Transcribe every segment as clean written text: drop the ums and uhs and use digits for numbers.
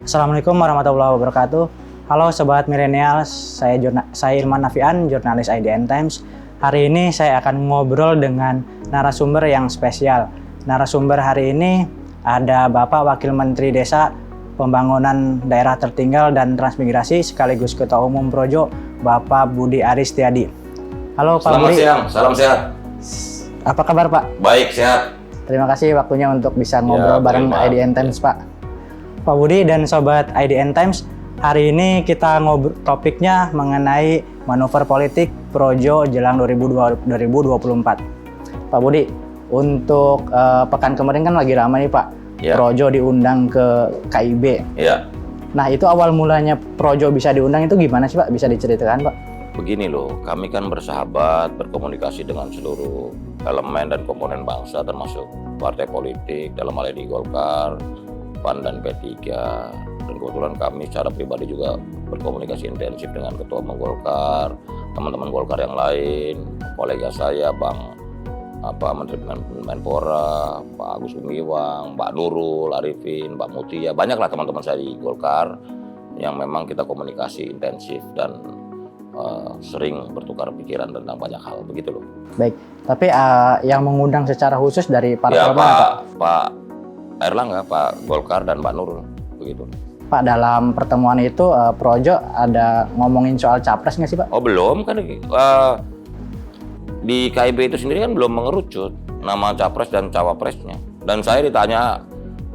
Assalamualaikum warahmatullahi wabarakatuh. Halo Sobat Milenial, saya Ilman Nafian, jurnalis IDN Times. Hari ini saya akan ngobrol dengan narasumber yang spesial. Narasumber hari ini ada Bapak Wakil Menteri Desa, Pembangunan Daerah Tertinggal dan Transmigrasi sekaligus Ketua Umum Projo, Bapak Budi Aristiadi. Halo Pak Selamat Budi. siang, salam sehat. Apa kabar Pak? Baik, sehat. Terima kasih waktunya untuk bisa ngobrol bareng IDN Times Pak. Pak Budi dan Sobat IDN Times, hari ini kita ngobrol topiknya mengenai manuver politik Projo jelang 2024. Pak Budi, untuk pekan kemarin kan lagi ramai nih Pak, Projo diundang ke KIB. Iya. Nah itu awal mulanya Projo bisa diundang itu gimana sih Pak? Bisa diceritakan Pak? Begini loh, kami kan bersahabat, berkomunikasi dengan seluruh elemen dan komponen bangsa termasuk partai politik, dalam hal ini Golkar, PAN dan P3, dan kebetulan kami secara pribadi juga berkomunikasi intensif dengan Ketua Umum Golkar, teman-teman Golkar yang lain, kolega saya Menteri Menpora, Pak Agus Gumiwang, Mbak Nurul, Arifin, Mbak Mutia, banyaklah teman-teman saya di Golkar yang memang kita komunikasi intensif dan sering bertukar pikiran tentang banyak hal, begitu loh. Baik, tapi yang mengundang secara khusus dari partai ya, mana Pak Erlangga, Pak Golkar dan Mbak Nurul, begitu. Pak, dalam pertemuan itu Projo ada ngomongin soal capres nggak sih Pak? Oh belum, kan di KIB itu sendiri kan belum mengerucut nama capres dan cawapresnya. Dan saya ditanya,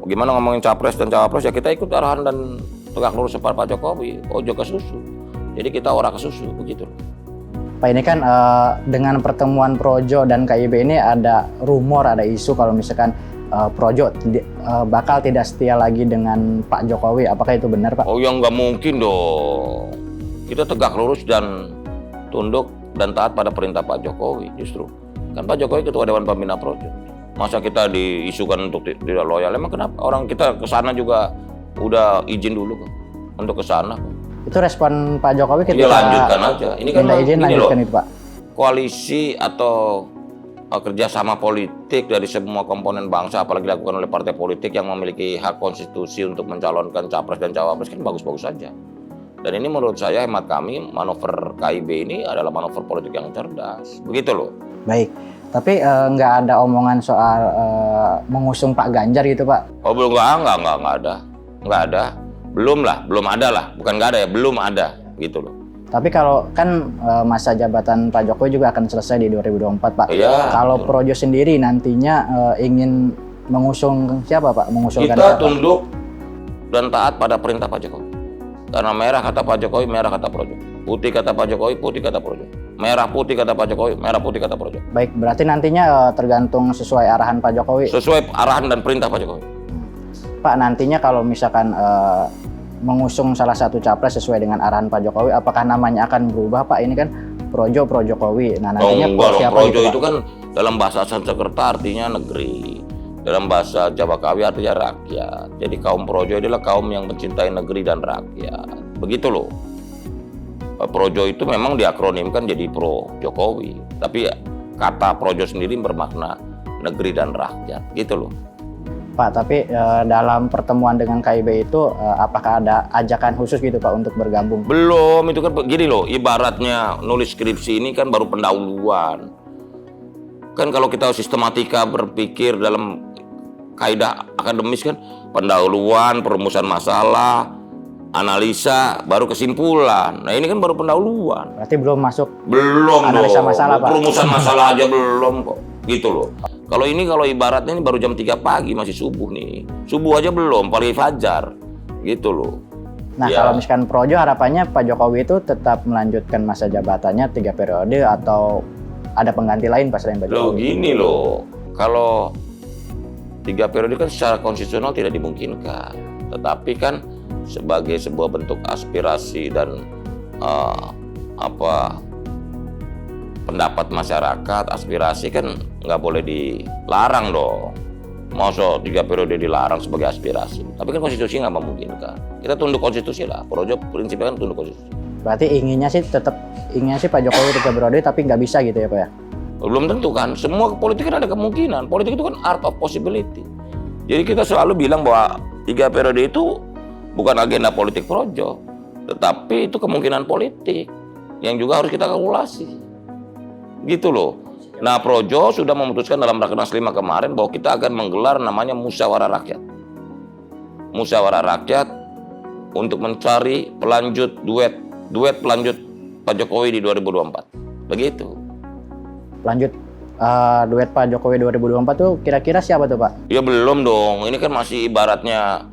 gimana ngomongin capres dan cawapres, ya kita ikut arahan dan tegak lurus Pak Jokowi, ojo ke susu. Jadi kita ora ke susu, begitu. Pak, ini kan dengan pertemuan Projo dan KIB ini ada rumor, ada isu kalau misalkan Projo bakal tidak setia lagi dengan Pak Jokowi. Apakah itu benar Pak? Oh ya nggak mungkin dong. Kita tegak lurus dan tunduk dan taat pada perintah Pak Jokowi justru. Kan Pak Jokowi Ketua Dewan Pembina Projo. Masa kita diisukan untuk tidak loyal? Emang kenapa? Orang kita ke sana juga udah izin dulu kok untuk ke sana. Itu respon Pak Jokowi ketika ya lanjutkan aja. Ini kan izin lanjutkan itu Pak. Koalisi atau kerjasama politik dari semua komponen bangsa, apalagi dilakukan oleh partai politik yang memiliki hak konstitusi untuk mencalonkan capres dan cawapres, kan bagus-bagus saja. Dan ini menurut saya, hemat kami, manuver KIB ini adalah manuver politik yang cerdas, begitu loh. Baik, tapi nggak ada omongan soal mengusung Pak Ganjar gitu Pak? Oh belum, nggak ada, belum ada lah, bukan nggak ada ya, belum ada, gitu loh. Tapi kalau kan masa jabatan Pak Jokowi juga akan selesai di 2024 Pak. Iya, kalau betul. Projo sendiri nantinya ingin mengusung siapa Pak? Mengusulkan kita siapa? Tunduk dan taat pada perintah Pak Jokowi. Karena merah kata Pak Jokowi, merah kata Projo. Putih kata Pak Jokowi, putih kata Projo. Merah putih kata Pak Jokowi, merah putih kata Projo. Baik, berarti nantinya tergantung sesuai arahan Pak Jokowi. Sesuai arahan dan perintah Pak Jokowi. Pak, nantinya kalau misalkan mengusung salah satu capres sesuai dengan arahan Pak Jokowi, apakah namanya akan berubah Pak? Ini kan Projo Pro Jokowi. Nah nantinya siapa Projo itu Pak? kan dalam bahasa Sanskerta artinya negeri, dalam bahasa Jawa Kawi artinya rakyat. Jadi kaum Projo adalah kaum yang mencintai negeri dan rakyat, begitu loh. Projo itu memang diakronimkan jadi Pro Jokowi, tapi kata Projo sendiri bermakna negeri dan rakyat, gitu loh. Pak, tapi dalam pertemuan dengan KIB itu apakah ada ajakan khusus gitu Pak untuk bergabung? Belum, itu kan gini loh, ibaratnya nulis skripsi ini kan baru pendahuluan. Kan kalau kita sistematika berpikir dalam kaidah akademis kan pendahuluan, perumusan masalah, analisa, baru kesimpulan. Nah ini kan baru pendahuluan. Berarti belum masuk analisa masalah Pak? Perumusan masalah aja belum kok, gitu loh. Kalau ibaratnya ini baru jam 3 pagi, masih subuh nih. Subuh aja belum, apalagi fajar. Gitu loh. Nah ya. Kalau misalkan Projo harapannya Pak Jokowi itu tetap melanjutkan masa jabatannya 3 periode atau ada pengganti lain Pak selain Pak Jokowi? Loh gini loh, kalau 3 periode kan secara konstitusional tidak dimungkinkan. Tetapi kan sebagai sebuah bentuk aspirasi dan pendapat masyarakat, aspirasi kan nggak boleh dilarang dong. Masa 3 periode dilarang sebagai aspirasi. Tapi kan konstitusi nggak memungkinkan. Kita tunduk konstitusi lah. Projo prinsipnya kan tunduk konstitusi. Berarti inginnya sih Pak Jokowi 3 periode tapi nggak bisa gitu ya Pak ya? Belum tentu kan. Semua politik kan ada kemungkinan. Politik itu kan art of possibility. Jadi kita selalu bilang bahwa 3 periode itu bukan agenda politik Projo, tetapi itu kemungkinan politik yang juga harus kita kalkulasi. Gitu loh. Nah, Projo sudah memutuskan dalam Rakernas 5 kemarin bahwa kita akan menggelar namanya musyawarah rakyat. Musyawarah rakyat untuk mencari pelanjut duet pelanjut Pak Jokowi di 2024. Begitu. Lanjut duet Pak Jokowi 2024 tuh kira-kira siapa tuh Pak? Ya belum dong, ini kan masih ibaratnya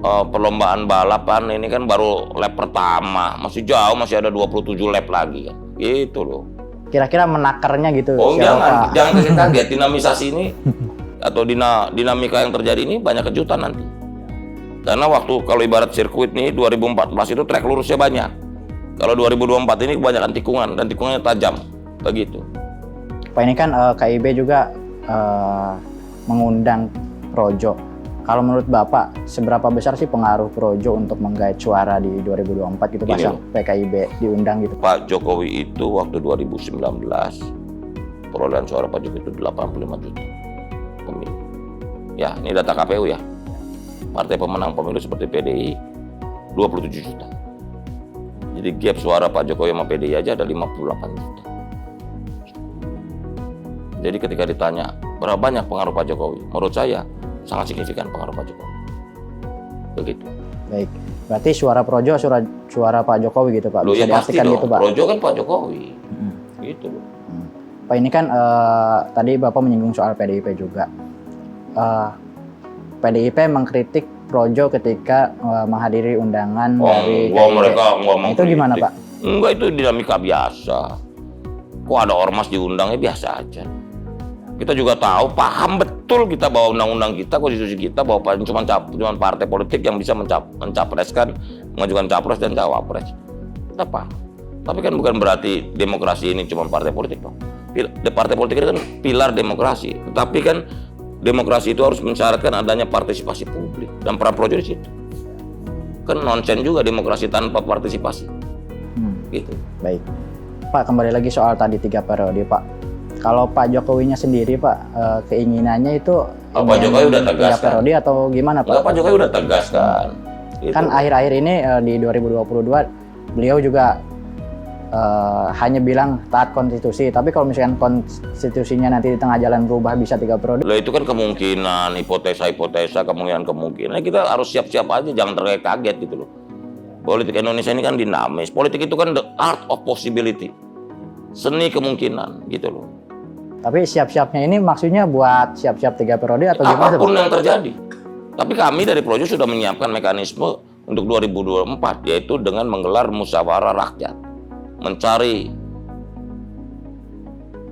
perlombaan balapan, ini kan baru lap pertama, masih jauh, masih ada 27 lap lagi kan, gitu loh. Kira-kira menakernya gitu. Oh siapa? jangan kaget, dinamisasi ini atau dinamika yang terjadi ini banyak kejutan nanti. Karena waktu kalau ibarat sirkuit nih 2014 itu trek lurusnya banyak. Kalau 2024 ini kebanyakan tikungan dan tikungannya tajam, begitu. Pak, ini kan KIB juga mengundang Projo. Kalau menurut Bapak, seberapa besar sih pengaruh Projo untuk menggait suara di 2024 gitu, pasal PKIB diundang gitu? Pak Jokowi itu waktu 2019 perolehan suara Pak Jokowi itu 85 juta pemilih. Ya, ini data KPU ya. Partai pemenang pemilu seperti PDI 27 juta. Jadi gap suara Pak Jokowi sama PDI aja ada 58 juta. Jadi ketika ditanya berapa banyak pengaruh Pak Jokowi, menurut saya sangat signifikan pengaruh Pak Jokowi. Begitu. Baik, berarti suara Projo suara Pak Jokowi gitu Pak? Loh, bisa ya diartikan gitu Pak? Projo kan Pak Jokowi. Gitu loh. Pak, ini kan tadi Bapak menyinggung soal PDIP juga. PDIP mengkritik Projo ketika menghadiri undangan dari KIB. Itu gimana Pak? Enggak, itu dinamika biasa. Kok ada ormas diundangnya biasa aja. Kita juga tahu, paham betul kita bahwa undang-undang kita, konstitusi kita, bahwa cuma partai politik yang bisa mencapreskan, mengajukan capres dan cawapres. Kita paham. Tapi kan bukan berarti demokrasi ini cuma partai politik dong. Partai politik itu kan pilar demokrasi. Tetapi kan demokrasi itu harus mensyaratkan adanya partisipasi publik. Dan pra Projo di situ. Kan nonsen juga demokrasi tanpa partisipasi. Gitu. Baik. Pak, kembali lagi soal tadi 3 periode Pak. Kalau Pak Jokowinya sendiri Pak, keinginannya itu Pak Jokowi udah tegas 3 periode atau gimana Pak? Pak Jokowi udah tegas kan. Kan akhir-akhir ini di 2022 beliau juga hanya bilang taat konstitusi, tapi kalau misalkan konstitusinya nanti di tengah jalan berubah bisa 3 periode. Loh, itu kan kemungkinan, hipotesa, kemungkinan. Kita harus siap-siap aja, jangan terkaget gitu loh. Politik Indonesia ini kan dinamis. Politik itu kan the art of possibility. Seni kemungkinan gitu loh. Tapi siap-siapnya ini maksudnya buat siap-siap 3 periode atau gimana? Apapun yang terjadi. Tapi kami dari Projo sudah menyiapkan mekanisme untuk 2024, yaitu dengan menggelar musyawarah rakyat. Mencari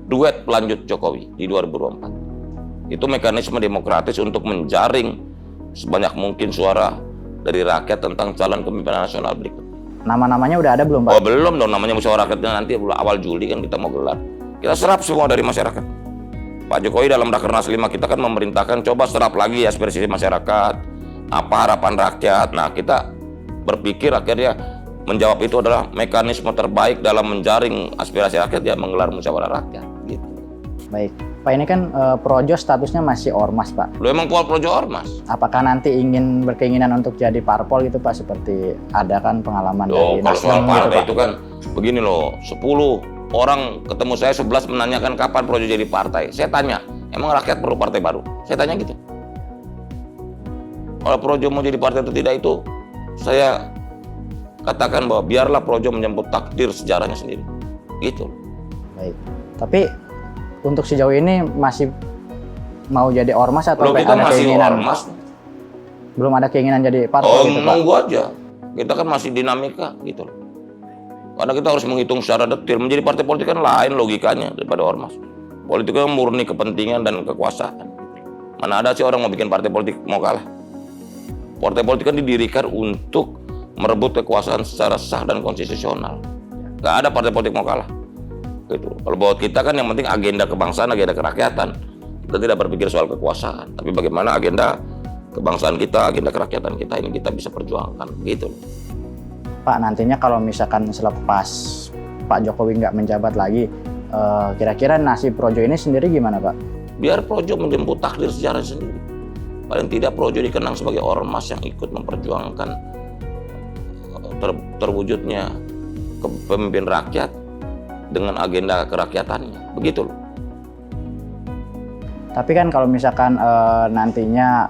duet pelanjut Jokowi di 2024. Itu mekanisme demokratis untuk menjaring sebanyak mungkin suara dari rakyat tentang calon kepemimpinan nasional berikut. Nama-namanya udah ada belum Pak? Oh belum dong, namanya musyawarah rakyatnya nanti awal Juli kan kita mau gelar. Kita serap semua dari masyarakat. Pak Jokowi dalam Rakernas 5 kita kan memerintahkan coba serap lagi aspirasi masyarakat, apa harapan rakyat. Nah, kita berpikir akhirnya menjawab itu adalah mekanisme terbaik dalam menjaring aspirasi rakyat, ya menggelar musyawarah rakyat gitu. Baik. Pak, ini kan Projo statusnya masih ormas Pak. Lu emang Projo ormas? Apakah nanti ingin berkeinginan untuk jadi parpol gitu Pak, seperti ada kan pengalaman dari Kalau soal Nasdem partai gitu, Pak? itu kan begini loh, 10 orang ketemu saya, 11 menanyakan kapan Projo jadi partai. Saya tanya, emang rakyat perlu partai baru? Saya tanya gitu. Kalau Projo mau jadi partai atau tidak itu, saya katakan bahwa biarlah Projo menjemput takdir sejarahnya sendiri. Gitu. Baik. Tapi untuk sejauh ini masih mau jadi ormas atau Kalau kita ada masih keinginan? ormas, Belum ada keinginan jadi parpol gitu Pak? nunggu aja. Kita kan masih dinamika gitu loh. Karena kita harus menghitung secara detail. Menjadi partai politik kan lain logikanya daripada ormas. Politik kan murni kepentingan dan kekuasaan. Mana ada sih orang mau bikin partai politik mau kalah. Partai politik kan didirikan untuk merebut kekuasaan secara sah dan konstitusional. Gak ada partai politik mau kalah. Gitu. Kalau buat kita kan yang penting agenda kebangsaan, agenda kerakyatan. Kita tidak berpikir soal kekuasaan, tapi bagaimana agenda kebangsaan kita, agenda kerakyatan kita ini kita bisa perjuangkan, gitu. Pak, nantinya kalau misalkan selepas Pak Jokowi nggak menjabat lagi, kira-kira nasib Projo ini sendiri gimana Pak? Biar Projo menjemput takdir sejarah sendiri. Paling tidak Projo dikenang sebagai ormas yang ikut memperjuangkan terwujudnya pemimpin rakyat dengan agenda kerakyatannya, begitu loh. Tapi kan kalau misalkan nantinya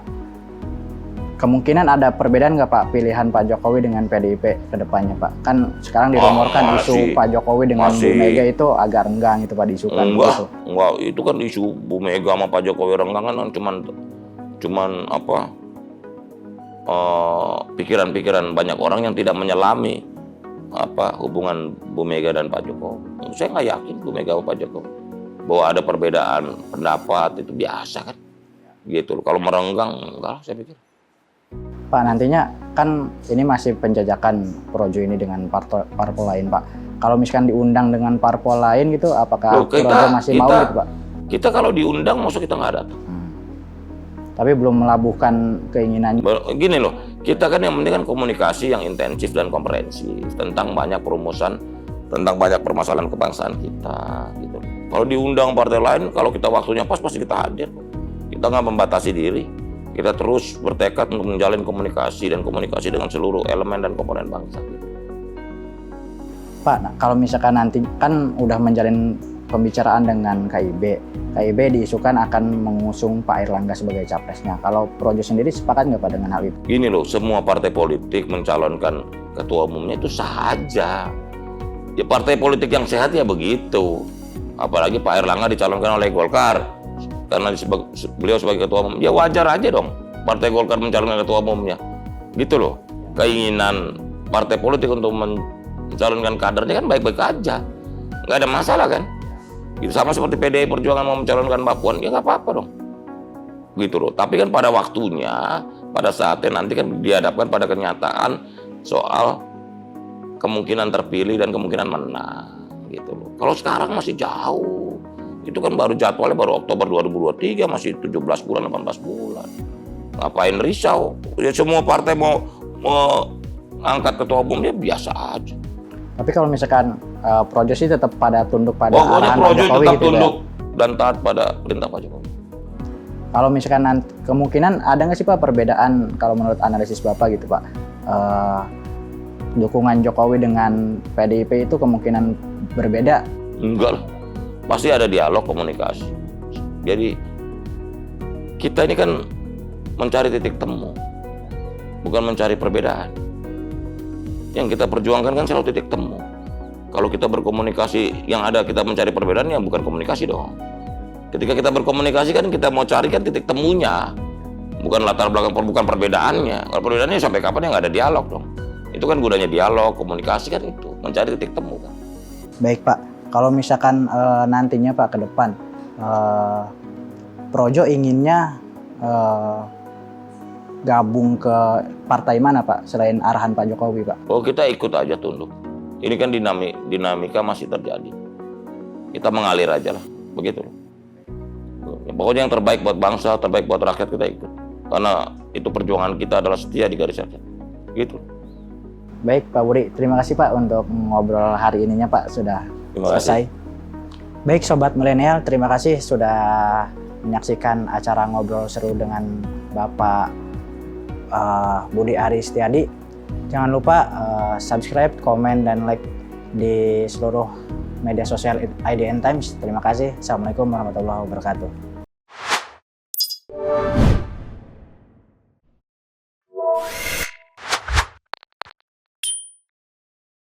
kemungkinan ada perbedaan nggak Pak pilihan Pak Jokowi dengan PDIP ke depannya Pak? Kan sekarang dirumorkan isu Pak Jokowi dengan Bu Mega itu agak renggang itu Pak diisukan. Enggak, itu kan isu Bu Mega sama Pak Jokowi renggang kan cuman apa pikiran-pikiran banyak orang yang tidak menyelami apa hubungan Bu Mega dan Pak Jokowi. Saya nggak yakin Bu Mega sama Pak Jokowi bahwa ada perbedaan pendapat, itu biasa kan, gitu loh. Kalau merenggang enggak, saya pikir. Pak, nantinya kan ini masih penjajakan Projo ini dengan parpol lain Pak. Kalau misalkan diundang dengan parpol lain gitu, apakah Projo masih mau gitu Pak? Kita kalau diundang, maksud kita nggak datang. Tapi belum melabuhkan keinginannya. Gini loh, kita kan yang penting kan komunikasi yang intensif dan komprehensif tentang banyak perumusan, tentang banyak permasalahan kebangsaan kita, gitu. Kalau diundang partai lain, kalau kita waktunya pas, pasti kita hadir. Kita nggak membatasi diri. Kita terus bertekad untuk menjalin komunikasi dengan seluruh elemen dan komponen bangsa. Pak, nah, kalau misalkan nanti kan udah menjalin pembicaraan dengan KIB diisukan akan mengusung Pak Airlangga sebagai capresnya. Kalau Projo sendiri sepakat nggak Pak dengan hal itu? Gini loh, semua partai politik mencalonkan ketua umumnya itu sah aja. Ya partai politik yang sehat ya begitu. Apalagi Pak Airlangga dicalonkan oleh Golkar. Karena beliau sebagai ketua umum, ya wajar aja dong Partai Golkar mencalonkan ketua umumnya. Gitu loh. Keinginan partai politik untuk mencalonkan kadernya kan baik-baik aja. Nggak ada masalah kan. Itu sama seperti PDI Perjuangan mau mencalonkan Mbak Puan, ya nggak apa-apa dong. Gitu loh. Tapi kan pada waktunya, pada saatnya nanti kan dihadapkan pada kenyataan soal kemungkinan terpilih dan kemungkinan menang. Gitu loh. Kalau sekarang masih jauh. Itu kan baru jadwalnya baru Oktober 2023, masih 17 bulan, 18 bulan. Ngapain risau? Ya semua partai mau angkat ketua umum, ya biasa aja. Tapi kalau misalkan Projo sih tetap pada tunduk pada arahan Pak Jokowi tetap gitu tunduk dan taat pada perintah Pak Jokowi. Kalau misalkan nanti, kemungkinan ada nggak sih Pak perbedaan kalau menurut analisis Bapak gitu Pak? Dukungan Jokowi dengan PDIP itu kemungkinan berbeda? Enggak lah. Pasti ada dialog, komunikasi. Jadi kita ini kan mencari titik temu, bukan mencari perbedaan. Yang kita perjuangkan kan selalu titik temu. Kalau kita berkomunikasi yang ada kita mencari perbedaan, ya bukan komunikasi dong. Ketika kita berkomunikasi kan kita mau cari kan titik temunya, bukan latar belakang, bukan perbedaannya. Kalau perbedaannya sampai kapan ya nggak ada dialog dong. Itu kan gunanya dialog, komunikasi kan itu, mencari titik temu kan. Baik Pak. Kalau misalkan nantinya Pak ke depan, Projo inginnya gabung ke partai mana Pak selain arahan Pak Jokowi Pak? Oh kita ikut aja tunduk. Ini kan dinamika masih terjadi. Kita mengalir aja lah, begitu loh. Pokoknya yang terbaik buat bangsa, terbaik buat rakyat kita ikut. Karena itu perjuangan kita adalah setia di garis rakyat. Gitu. Baik Pak Budi, terima kasih Pak untuk ngobrol hari ininya Pak sudah selesai. Baik Sobat Milenial, terima kasih sudah menyaksikan acara ngobrol seru dengan Bapak Budi Ari Setiadi. Jangan lupa subscribe, komen, dan like di seluruh media sosial IDN Times. Terima kasih. Assalamualaikum warahmatullahi wabarakatuh.